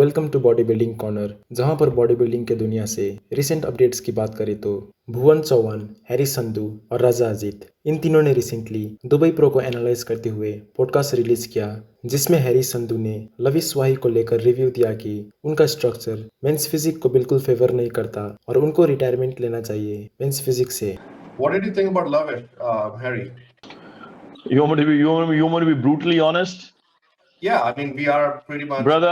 Welcome to body building corner, जहां पर body building के दुनिया से रिसेंट अपडेट्स की बात करें तो भुवन चौहान, हैरी संधू और राजा अजीत इन तीनों ने रिसेंटली दुबई प्रो को एनालाइज करते हुए पॉडकास्ट रिलीज किया, जिसमें हैरी संधू ने लविश स्वाही को लेकर रिव्यू दिया कि उनका स्ट्रक्चर मेंस फिजिक को बिल्कुल फेवर नहीं करता और उनको रिटायरमेंट लेना चाहिए मेंस फिजिक से। What did you think about Love It, Harry? You want me to be brutally honest? Yeah, I mean, we are pretty much. Brother,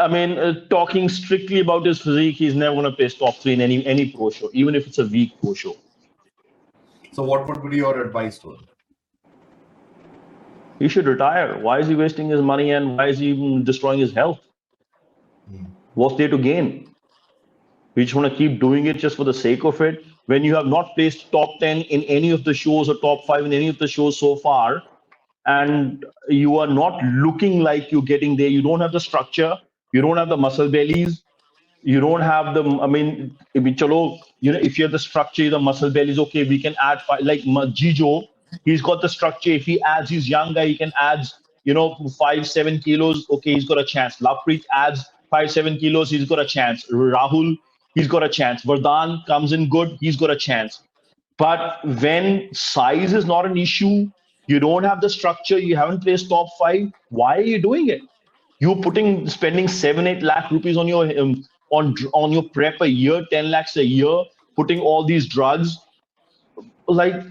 I mean, talking strictly about his physique, he's never going to place top 3 in any pro show, even if it's a weak pro show. So what would be your advice to him? He should retire. Why is he wasting his money and why is he even destroying his health? What's there to gain? We just want to keep doing it just for the sake of it. When you have not placed top 10 in any of the shows or top 5 in any of the shows so far, and you are not looking like you're getting there, you don't have the structure, you don't have the muscle bellies, you don't have the, I mean, chalo, you know, if you have the structure, the muscle bellies, okay, we can add, like Jijo, he's got the structure. If he adds, he's young guy, he can add, 5-7 kilos, okay, he's got a chance. Lovepreet adds 5-7 kilos, he's got a chance. Rahul, he's got a chance. Vardhan comes in good, he's got a chance. But when size is not an issue, you don't have the structure, you haven't placed top 5, why are you doing it? You're spending 7-8 lakh rupees on your on your prep a year, 10 lakhs a year, putting all these drugs, like,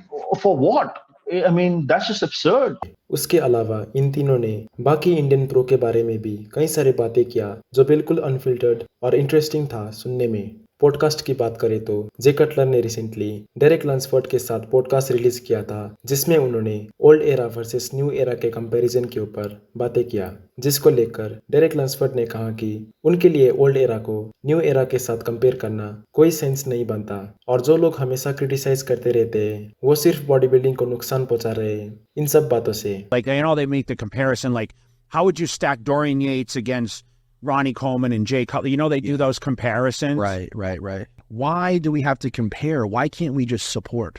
for what? I mean, that's just absurd. उसके अलावा इन तीनों ने बाकी Indian pro के बारे में भी कई सारी बातें किया जो बिल्कुल अनफिल्टर्ड और इंटरेस्टिंग था सुनने में। पॉडकास्ट की बात करें तो जे कटलर ने रिसेंटली डेरेक लंसफोर्ड के साथ पॉडकास्ट रिलीज किया था, जिसमें उन्होंने old era versus new era के कंपैरिजन के ऊपर बातें किया, जिसको लेकर डेरेक लंसफोर्ड ने कहा कि उनके लिए ओल्ड एरा को न्यू एरा के साथ कंपेयर करना कोई सेंस नहीं बनता और जो लोग हमेशा क्रिटिसाइज करते रहते हैं वो सिर्फ बॉडी बिल्डिंग को नुकसान पहुंचा रहे हैं इन सब बातों से। Like, you know, they make the comparison, like, how would you stack Dorian Yates against Ronnie Coleman and Jay Cutler? You know, they do those comparisons. Right. Why do we have to compare? Why can't we just support?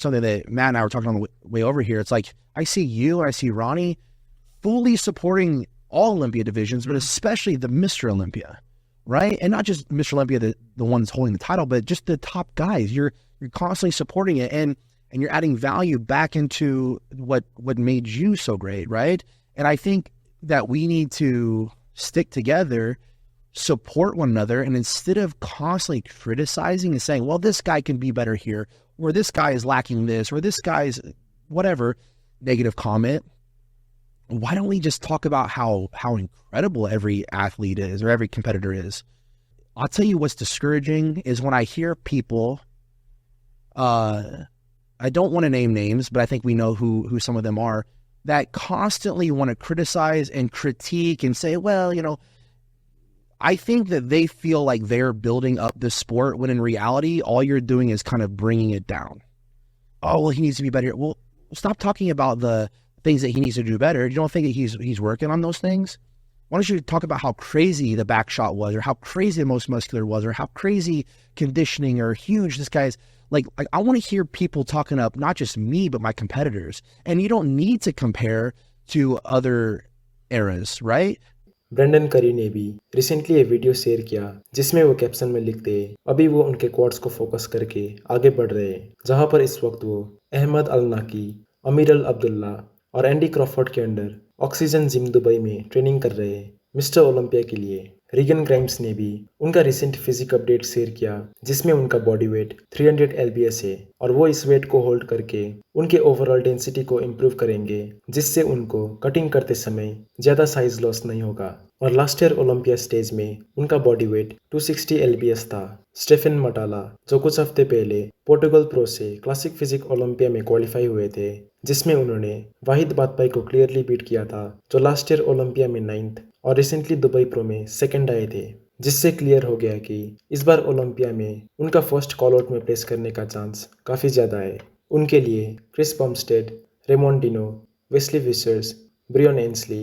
Something that Matt and I were talking on the way over here. It's like, I see you, I see Ronnie fully supporting all Olympia divisions, but especially the Mr. Olympia, right? And not just Mr. Olympia, the ones holding the title, but just the top guys. You're constantly supporting it, and you're adding value back into what made you so great, right? And I think that we need to stick together, support one another, and instead of constantly criticizing and saying, well, this guy can be better here, or this guy is lacking this, or this guy's whatever negative comment, why don't we just talk about how incredible every athlete is or every competitor is? I'll tell you what's discouraging is when I hear people, I don't want to name names, but I think we know who some of them are, that constantly want to criticize and critique and say, well, you know, I think that they feel like they're building up the sport when in reality, all you're doing is kind of bringing it down. Oh, well, he needs to be better. Well, stop talking about the things that he needs to do better. You don't think that he's working on those things? Why don't you talk about how crazy the back shot was, or how crazy the most muscular was, or how crazy conditioning or huge this guy's. Like I want to hear people talking up not just me, but my competitors. And you don't need to compare to other eras, right? Brendan Curry ने भी recently ये video share किया जिसमें वो caption में लिखते हैं अभी वो उनके क्वाड्स को फोकस करके आगे बढ़ रहे हैं, जहां पर इस वक्त वो अहमद अल नाकी, अमीर अल अब्दुल्ला और एंडी क्रॉफोर्ड के अंडर ऑक्सीजन जिम दुबई में ट्रेनिंग कर रहे हैं मिस्टर ओलंपिया के लिए। रीगन ग्राइम्स ने भी उनका रिसेंट फिजिक अपडेट शेयर किया जिसमें उनका बॉडी वेट 300 lbs है और वो इस वेट को होल्ड करके उनके ओवरऑल डेंसिटी को इम्प्रूव करेंगे, जिससे उनको कटिंग करते समय ज्यादा साइज लॉस नहीं होगा। और लास्ट ईयर ओलंपिया स्टेज में उनका बॉडी वेट 260 lbs था। स्टेफन मटाला जो कुछ हफ्ते पहले पोर्टुगल प्रो से क्लासिक फिजिक ओलंपिया में क्वालिफाई हुए थे, जिसमें उन्होंने वाहिद बादपाई को क्लियरली बीट किया था जो लास्ट ईयर ओलंपिया में 9th और रिसेंटली दुबई प्रो में 2nd आए थे, जिससे क्लियर हो गया कि इस बार ओलंपिया में उनका फर्स्ट कॉल आउट में प्लेस करने का चांस काफ़ी ज़्यादा है। उनके लिए Chris Bumstead, Ramon Dino, Wesley Vissers, Brian Ansley,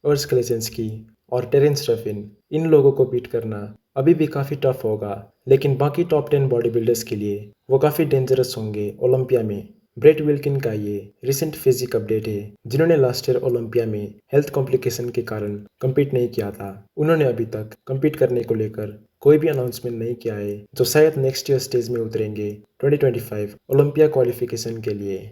Urs Kalecinski और टेरेंस रफिन, इन लोगों को बीट करना अभी भी काफ़ी टफ होगा, लेकिन बाकी टॉप 10 बॉडी बिल्डर्स के लिए वो काफ़ी डेंजरस होंगे ओलंपिया में। ब्रेट विल्किन का ये रिसेंट फिजिक अपडेट है, जिन्होंने लास्ट ईयर ओलंपिया में हेल्थ कॉम्प्लिकेशन के कारण कम्पीट नहीं किया था। उन्होंने अभी तक कम्पीट करने को लेकर कोई भी अनाउंसमेंट नहीं किया है, जो शायद नेक्स्ट ईयर स्टेज में उतरेंगे 2025 ओलंपिया क्वालिफिकेशन के लिए।